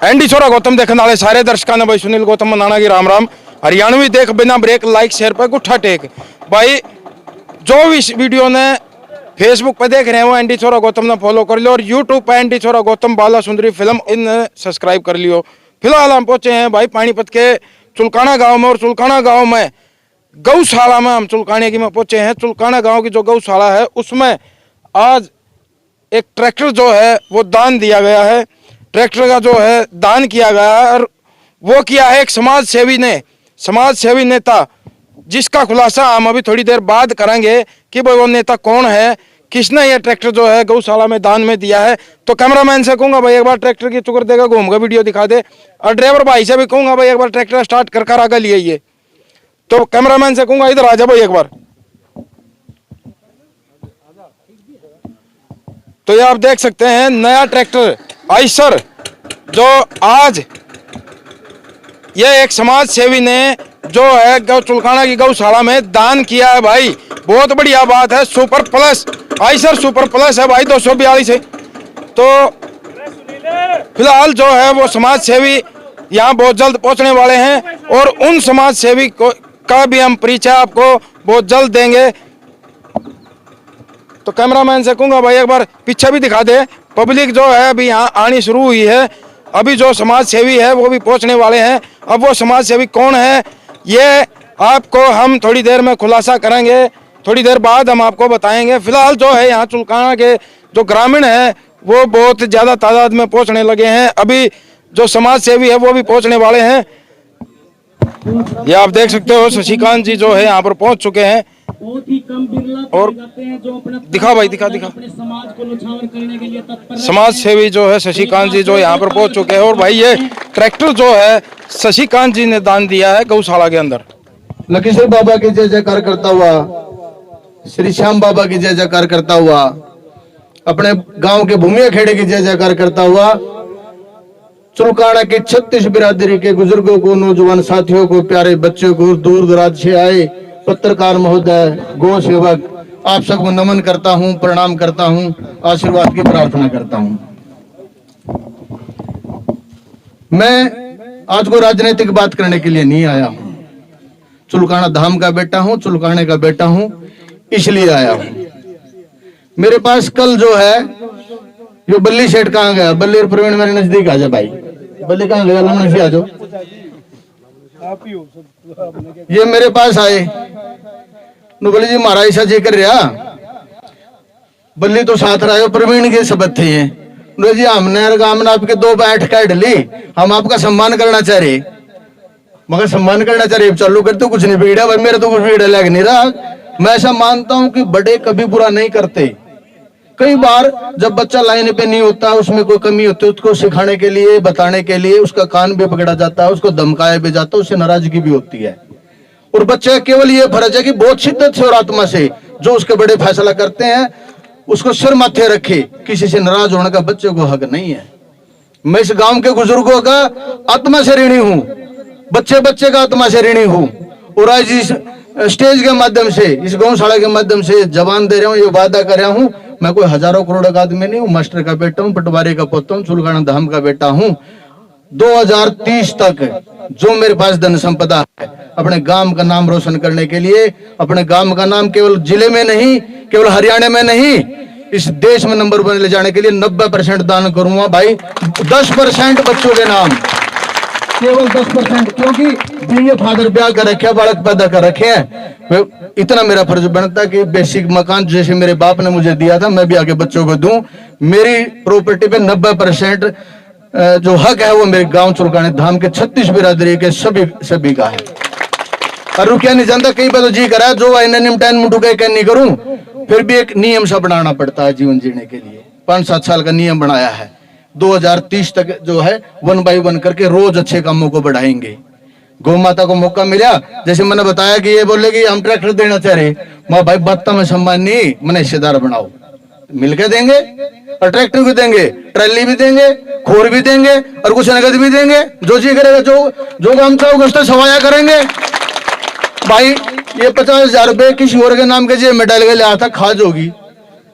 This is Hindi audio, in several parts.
एंडी छोरा गौतम देखने वाले सारे दर्शकों ने भाई सुनील गौतम मनाना की राम राम। हरियाणवी देख बिना ब्रेक लाइक शेयर पर गुठा टेक। भाई जो भी इस वीडियो ने फेसबुक पे देख रहे हैं वो एंडी छोरा गौतम ने फॉलो कर लियो और यूट्यूब पे एंडी छोरा गौतम बाला सुंदरी फिल्म इन सब्सक्राइब कर लियो। फिलहाल हम पहुंचे हैं भाई पानीपत के चुलकाना गांव में और चुलकाना गांव में गौशाला में हम चुलकाने की में पहुंचे हैं। चुलकाना गांव की जो गौशाला है उसमें आज एक ट्रैक्टर जो है वो दान दिया गया है। ट्रैक्टर का जो है दान किया गया है और वो किया है एक समाज सेवी नेता, जिसका खुलासा हम अभी थोड़ी देर बाद करेंगे कि भाई वो नेता कौन है, किसने ये ट्रैक्टर जो है गौशाला में दान में दिया है। तो कैमरामैन से कहूंगा भाई एक बार ट्रैक्टर की चुकर देगा घूम का वीडियो दिखा दे और ड्राइवर भाई से भी कहूंगा भाई एक बार ट्रैक्टर स्टार्ट कर आगे लिए ये। तो कैमरामैन से कहूंगा इधर आ जा भाई एक बार। तो ये आप देख सकते हैं नया ट्रैक्टर आइसर जो आज ये एक समाज सेवी ने जो है चुलकाना की गौशाला में दान किया है। भाई बहुत बढ़िया बात है। Super plus Eicher super plus है भाई 242 है। तो फिलहाल जो है वो समाज सेवी यहाँ बहुत जल्द पहुंचने वाले हैं और उन समाज सेवी का भी हम परिचय आपको बहुत जल्द देंगे। तो कैमरामैन से कहूंगा भाई एक बार पीछे भी दिखा दे। पब्लिक जो है अभी यहाँ आनी शुरू हुई है। अभी जो समाज सेवी है वो भी पहुंचने वाले हैं। अब वो समाज सेवी कौन है ये आपको हम थोड़ी देर में खुलासा करेंगे, थोड़ी देर बाद हम आपको बताएंगे। फिलहाल जो है यहाँ चुलकाना के जो ग्रामीण है वो बहुत ज़्यादा तादाद में पहुंचने लगे हैं। अभी जो समाज सेवी है वो भी पहुंचने वाले हैं। ये आप देख सकते हो शशिकांत जी जो है यहाँ पर पहुंच चुके हैं बहुत ही कम और जो अपना दिखा भाई दिखा अपने समाज को नुकसान करने के लिए तत्पर समाज सेवी जो है शशिकांत जी जो यहाँ पर पहुंच चुके हैं। और भाई ये ट्रैक्टर जो है शशिकांत जी ने दान दिया है गौशाला के अंदर। लखीसर बाबा की जय जयकार करता हुआ, श्री श्याम बाबा की जय जयकार करता हुआ, अपने गांव के भूमिया खेड़े की जय जयकार करता हुआ, चुलकाना के 36 बिरादरी के बुजुर्गों को, नौजवान साथियों को, प्यारे बच्चों को, दूर दराज से आए पत्रकार महोदय, गौ सेवक, आप सबको नमन करता हूं, प्रणाम करता हूं, आशीर्वाद की प्रार्थना करता हूं। मैं आज को राजनीतिक बात करने के लिए नहीं आया हूं। चुलकाना धाम का बेटा हूं, चुलकाने का बेटा हूं, इसलिए आया हूं। मेरे पास कल जो है ये बल्ली सेठ कहाँ गया? बल्ली प्रवीण मेरे नजदीक आ जा भाई। बल्ली कहाँ गया? लमन आ जाओ। ये मेरे पास आए, बल्ली जी महाराज ऐसा जी कर रहा। बल्ली तो साथ रहा, प्रवीण के सबक थे ये जी। हमने गांव में आपके 2 बैठ काट ली, हम आपका सम्मान करना चाह रहे, मगर सम्मान करना चाह रहे चालू करते कुछ नहीं बिगड़ा भाई। मेरे तो कुछ बिगड़ा लग नहीं रहा। मैं ऐसा मानता हूं कि बड़े कभी बुरा नहीं करते। कई बार जब बच्चा लाइन पे नहीं होता, उसमें कोई कमी होती है, उसको सिखाने के लिए, बताने के लिए उसका कान भी पकड़ा जाता है, उसको धमकाया भी जाता है, उससे नाराजगी भी होती है। और बच्चे केवल ये फर्ज है कि बहुत शिद्दत से और आत्मा से जो उसके बड़े फैसला करते हैं उसको सिर माथे रखे। किसी से नाराज होने का बच्चे को हक नहीं है। मैं इस गांव के बुजुर्गों का आत्मा से ऋणी हूं, बच्चे बच्चे का आत्मा से ऋणी हूं। और आज इस स्टेज के माध्यम से, इस गौशाला के माध्यम से जवान दे रहा हूं, ये वादा कर रहा हूं। मैं कोई हजारों करोड़ का आदमी नहीं हूं, मास्टर का बेटा हूं, पटवारी का पोता हूं, चुलकाना धाम का बेटा हूं। 2030 तक जो मेरे पास धन संपदा है, अपने गांव का नाम रोशन करने के लिए, अपने गांव का नाम केवल जिले में नहीं, केवल हरियाणा में नहीं, इस देश में नंबर 1 ले जाने के लिए 90% दान करूंगा भाई। 10% बच्चों के नाम, केवल 10%, क्योंकि बीए फादर ब्याह कर रखे, बालक पैदा कर रखे हैं। इतना मेरा फर्ज बनता कि बेसिक मकान जैसे मेरे बाप ने मुझे दिया था मैं भी आगे बच्चों को दूं। मेरी प्रॉपर्टी पे 90% जो हक है वो मेरे गांव चुलकाने धाम के 36 बिरादरी के सभी का है। और रुकिया नहीं जानता, कई बार तो जी करा जो नहीं करूं, फिर भी एक नियम सा बनाना पड़ता है जीवन जीने के लिए। 5-7 साल का नियम बनाया है। 2030 तक जो है 1 बाय 1 करके रोज अच्छे कामों को बढ़ाएंगे। गौ माता को मौका मिला, जैसे मैंने बताया कि ये बोले कि हम ट्रैक्टर देना चाह रहे, माँ भाई बात में सम्मान नहीं, मैंने हिस्सेदार बनाओ, मिलकर देंगे और ट्रैक्टर भी देंगे, ट्रैली भी देंगे, खोर भी देंगे और कुछ नगद भी देंगे। जो जी करेगा, जो काम चाहोगे उसका सवाया करेंगे भाई। ये 50,000 रुपए किसी और के नाम के जेब में डाल के लिया था, खाज होगी,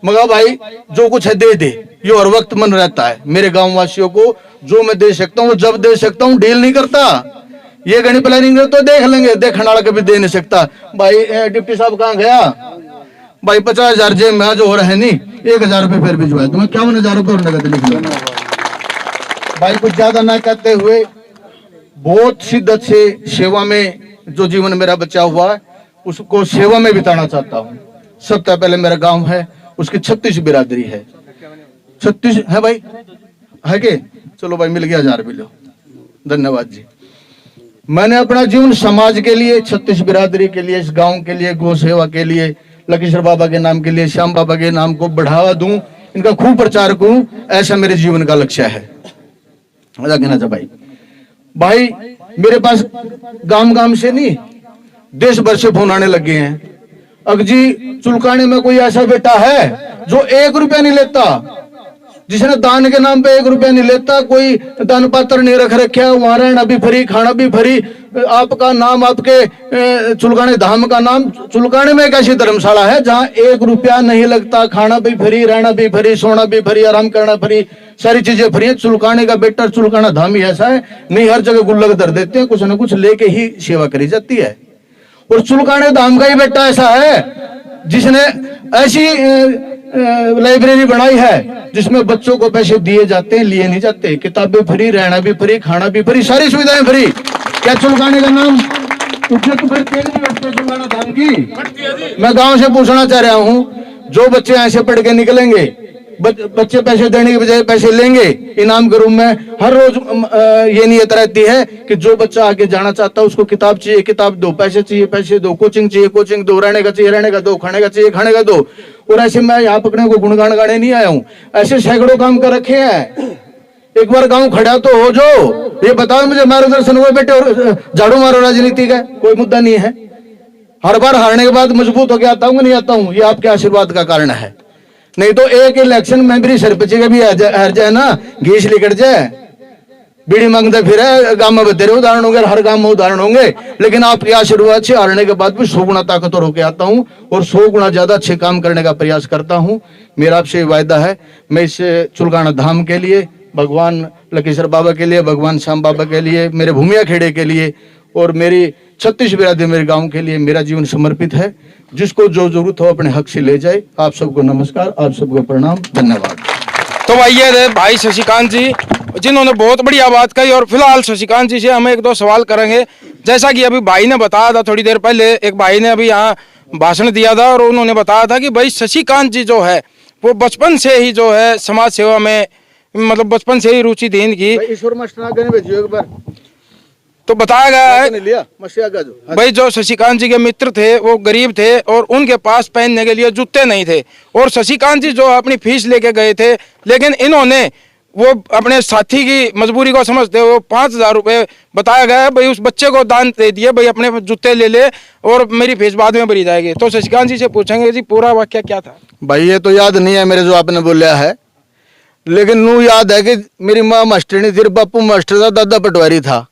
मगर भाई जो कुछ है दे दे, ये हर वक्त मन रहता है मेरे गांव वासियों को। जो मैं दे सकता हूँ जब दे सकता हूँ, डील नहीं करता। ये गणी प्लानिंग तो देख लेंगे, देखने वाला कभी दे नहीं सकता। भाई डिप्टी साहब कहाँ गया? भाई 50,000 जेब में आज हो रहा है नहीं, 1,000 रुपये फिर भिजवाए तो मैं 51,000 रुपये और नगद लिख लूंगा। भाई कुछ ज्यादा ना कहते हुए बहुत शिद्दत से सेवा में जो जीवन मेरा बचा हुआ है उसको सेवा में बिताना चाहता हूँ। सबसे पहले मेरा गांव है, उसकी 36 बिरादरी है। 36 है भाई, है के? चलो भाई मिल गया 1,000 भी लो, धन्यवाद जी। मैंने अपना जीवन समाज के लिए, 36 बिरादरी के लिए, इस गांव के लिए, गौ सेवा के लिए, लकीश्वर बाबा के नाम के लिए, श्याम बाबा के नाम को बढ़ावा दूं, इनका खूब प्रचार करूं, ऐसा मेरे जीवन का लक्ष्य है। कहना था भाई मेरे पास गांव से नहीं देश भर से फोन आने लगे हैं। अगजी चुलकाने में कोई ऐसा बेटा है जो 1 रुपया नहीं लेता, जिसने दान के नाम पे 1 रुपया नहीं लेता, कोई दान पात्र नहीं रख रखा, वहां रहना भी फ्री, खाना भी फ्री, आपका नाम, आपके चुलकाने धाम का नाम। चुलकाने में एक ऐसी धर्मशाला है जहां 1 रुपया नहीं लगता, खाना भी फ्री, रहना भी फ्री, सोना भी फ्री, आराम करना फ्री, सारी चीजें फ्री है। चुलकाने का बेटा, चुलकाना धाम ही ऐसा है, नहीं हर जगह गुल्लक धर देते हैं, कुछ ना कुछ लेके ही सेवा करी जाती है। और चुलकाने धाम का ही बेटा ऐसा है जिसने ऐसी लाइब्रेरी बनाई है जिसमें बच्चों को पैसे दिए जाते हैं, लिए नहीं जाते, किताबें फ्री, रहना भी फ्री, खाना भी फ्री, सारी सुविधाएं फ्री। क्या चुलकाने का नाम उठे तो फिर तेज नहीं उठते चुलकाना धाम की? मैं गांव से पूछना चाह रहा हूं, जो बच्चे ऐसे पढ़ के निकलेंगे, बच्चे पैसे देने के बजाय पैसे लेंगे इनाम के रूप में, हर रोज ये नियत रहती है कि जो बच्चा आगे जाना चाहता है उसको किताब चाहिए, किताब दो, पैसे चाहिए, पैसे दो, कोचिंग चाहिए, कोचिंग दो, रहने का चाहिए, रहने का दो, खाने का चाहिए, खाने का दो। और ऐसे मैं यहाँ पकड़ने को गुणगान गाने नहीं आया हूँ, ऐसे सैकड़ों काम कर रखे हैं। एक बार गांव खड़ा तो हो जो, ये बताओ मुझे, मार्गदर्शन हुए बेटे और झाड़ू मारो राजनीति का कोई मुद्दा नहीं है। हर बार हारने के बाद मजबूत होकर आता हूँ, नहीं आता हूँ, ये आपके आशीर्वाद का कारण है। नहीं तो एक इलेक्शन में मेरी सरपंची का भी हार जाए ना, घीस लिकट जाए, बीड़ी मांगते फिर गांव में बतेरे उदाहरण होंगे, हर गांव में उदाहरण होंगे, लेकिन आपके आशीर्वाद से हारने के बाद भी 100 गुना ताकतवर होकर आता हूं और 100 गुना ज्यादा अच्छे काम करने का प्रयास करता हूं। मेरा आपसे वायदा है, मैं इस चुलकाना धाम के लिए, भगवान लकीश्वर बाबा के लिए, भगवान श्याम बाबा के लिए, मेरे भूमिया खेड़े के लिए और मेरी 36 बिरादरी मेरे गांव के लिए मेरा जीवन समर्पित है। जिसको जो जरूरत हो अपने हक से ले जाए। आप सबको नमस्कार, आप सबको प्रणाम, धन्यवाद। तो भाई ये थे भाई शशिकांत जी, जिन्होंने बहुत बढ़िया बात कही। और फिलहाल शशिकांत जी से हम 1-2 सवाल करेंगे। जैसा कि अभी भाई ने बताया था, थोड़ी देर पहले एक भाई ने अभी यहाँ भाषण दिया था और उन्होंने बताया था कि भाई शशिकांत जी जो है वो बचपन से ही जो है समाज सेवा में, मतलब बचपन से ही रुचि थी इनकी। तो बताया गया है भाई जो शशिकांत जी के मित्र थे वो गरीब थे और उनके पास पहनने के लिए जूते नहीं थे, और शशिकांत जी जो अपनी फीस लेके गए थे, लेकिन इन्होंने वो अपने साथी की मजबूरी को समझते हुए 5,000 रुपये बताया गया है भाई उस बच्चे को दान दे दिए, भाई अपने जूते ले ले और मेरी फीस बाद में भरी जाएगी। तो शशिकांत जी से पूछेंगे जी पूरा वाक्य क्या था? भाई ये तो याद नहीं है मेरे जो आपने बोला है, लेकिन नू याद है कि मेरी माँ मास्टरनी थी, बापू मास्टर था, दादा पटवारी था।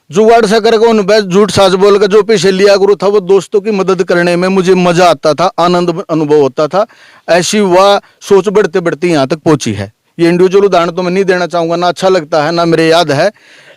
जुगाड़ सा करके उन झूठ साज बोल कर जो पैसे लिया गुरु था वो दोस्तों की मदद करने में मुझे मजा आता था, आनंद अनुभव होता था। ऐसी वह सोच बढ़ते बढ़ते यहाँ तक पहुंची है। ये इंडिविजुअल उदाहरण तो मैं नहीं देना चाहूंगा, ना अच्छा लगता है ना मेरे याद है,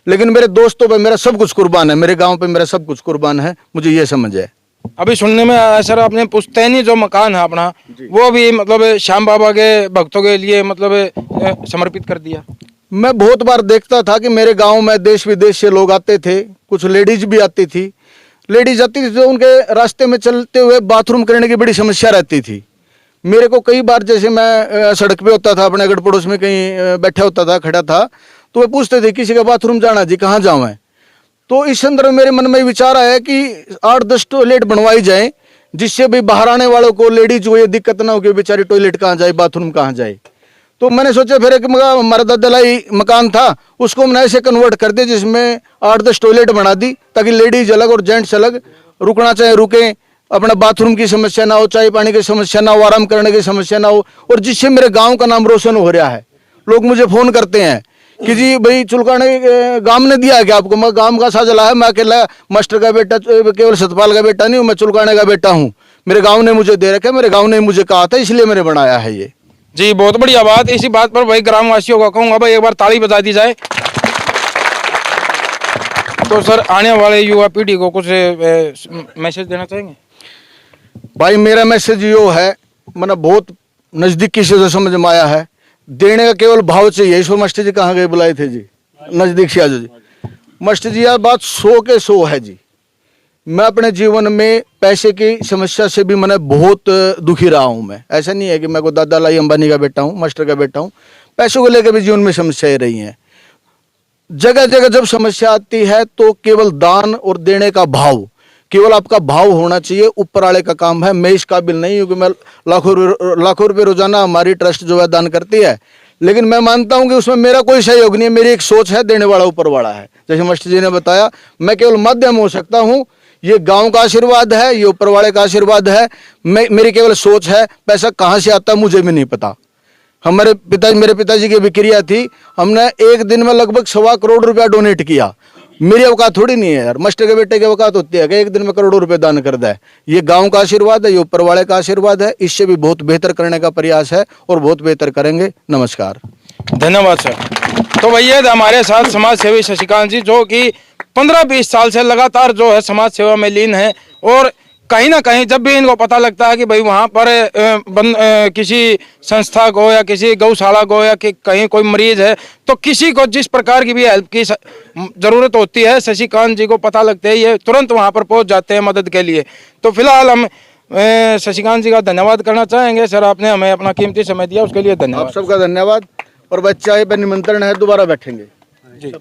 लेकिन मेरे दोस्तों पे मेरा सब कुछ कुर्बान है, मेरे गांव पे मेरा सब कुछ कुर्बान है, मुझे ये समझ है। अभी सुनने में आया सर अपने पुश्तैनी जो मकान है अपना, वो भी मतलब श्याम बाबा के भक्तों के लिए मतलब समर्पित कर दिया। मैं बहुत बार देखता था कि मेरे गांव में देश विदेश से लोग आते थे, कुछ लेडीज भी आती थी। लेडीज आती थी तो उनके रास्ते में चलते हुए बाथरूम करने की बड़ी समस्या रहती थी। मेरे को कई बार, जैसे मैं सड़क पे होता था, अपने अगड़ पड़ोस में कहीं बैठा होता था, खड़ा था, तो वे पूछते थे किसी का बाथरूम जाना जी, कहाँ जाऊँ मैं? तो इस संदर्भ मेरे मन में विचार आया कि 8-10 टॉयलेट बनवाई जाए, जिससे भी बाहर आने वालों को, लेडीज को ये दिक्कत ना हो कि बेचारी टॉयलेट कहाँ जाए, बाथरूम कहाँ जाए। तो मैंने सोचा फिर एक हमारा ददलाई मकान था, उसको मैंने ऐसे कन्वर्ट कर दिया जिसमें 8-10 टॉयलेट बना दी, ताकि लेडीज अलग और जेंट्स अलग, रुकना चाहे रुकें, अपना बाथरूम की समस्या ना हो, चाय पानी की समस्या ना हो, आराम करने की समस्या ना हो, और जिससे मेरे गांव का नाम रोशन हो रहा है। लोग मुझे फोन करते हैं कि जी भाई चुलकाने गांव ने दिया क्या आपको? मैं गांव का साजला है, मैं अकेला मास्टर का बेटा, केवल सतपाल का बेटा नहीं हूँ, मैं चुलकाने का बेटा हूँ। मेरे गाँव ने मुझे दे रखा है, मेरे गाँव ने मुझे कहा था, इसलिए मैंने बनाया है ये। जी बहुत बढ़िया बात। इसी बात पर भाई ग्रामवासियों को कहूँगा भाई एक बार ताली बजा दी जाए। तो सर आने वाले युवा पीढ़ी को कुछ मैसेज देना चाहेंगे? भाई मेरा मैसेज यो है, मैंने बहुत नजदीकी से जो समझ में आया है, देने का केवल भाव चाहिए। ईश्वर मास्टर जी कहाँ गए, बुलाए थे जी नजदीक से आज जी। मास्टर जी यार बात 100 के 100 है जी। मैं अपने जीवन में पैसे की समस्या से भी मैंने बहुत दुखी रहा हूं। मैं ऐसा नहीं है कि मैं को दादा लाई अंबानी का बेटा हूं, मास्टर का बेटा हूं। पैसों को लेकर भी जीवन में समस्याएं रही हैं। जगह जगह जब समस्या आती है तो केवल दान और देने का भाव, केवल आपका भाव होना चाहिए। ऊपर वाले का काम है, मैं इस काबिल नहीं हूं कि मैं लाखों रुपए रोजाना हमारी ट्रस्ट जो है दान करती है, लेकिन मैं मानता हूं कि उसमें मेरा कोई सहयोग नहीं है। मेरी एक सोच है, देने वाला ऊपर वाला है। जैसे मास्टर जी ने बताया, मैं केवल माध्यम हो सकता हूं। ये गांव का आशीर्वाद है, ये ऊपर वाले का आशीर्वाद है। मेरी केवल सोच है। पैसा कहां से आता है मुझे भी नहीं पता। मेरे पिताजी की विक्रिया थी, हमने एक दिन में लगभग 1.25 करोड़ रुपया डोनेट किया। मेरी औकात थोड़ी नहीं है यार, मास्टर के बेटे की औकात होती है कि एक दिन में करोड़ों रुपए दान कर दे। ये गांव का आशीर्वाद है, ये ऊपर वाले का आशीर्वाद है। इससे भी बहुत बेहतर करने का प्रयास है और बहुत बेहतर करेंगे। नमस्कार, धन्यवाद सर। तो भैया हमारे साथ समाज सेवी शशिकांत जी, जो कि 15-20 साल से लगातार जो है समाज सेवा में लीन है, और कहीं ना कहीं जब भी इनको पता लगता है कि भाई वहाँ पर किसी संस्था को या किसी गौशाला को या कि कहीं कोई मरीज है, तो किसी को जिस प्रकार की भी हेल्प की ज़रूरत होती है, शशिकांत जी को पता लगते ही ये तुरंत वहाँ पर पहुँच जाते हैं मदद के लिए। तो फिलहाल हम शशिकांत जी का धन्यवाद करना चाहेंगे। सर आपने हमें अपना कीमती समय दिया, उसके लिए धन्यवाद। आप सबका धन्यवाद। और बच्चा पर निमंत्रण है, दोबारा बैठेंगे जी।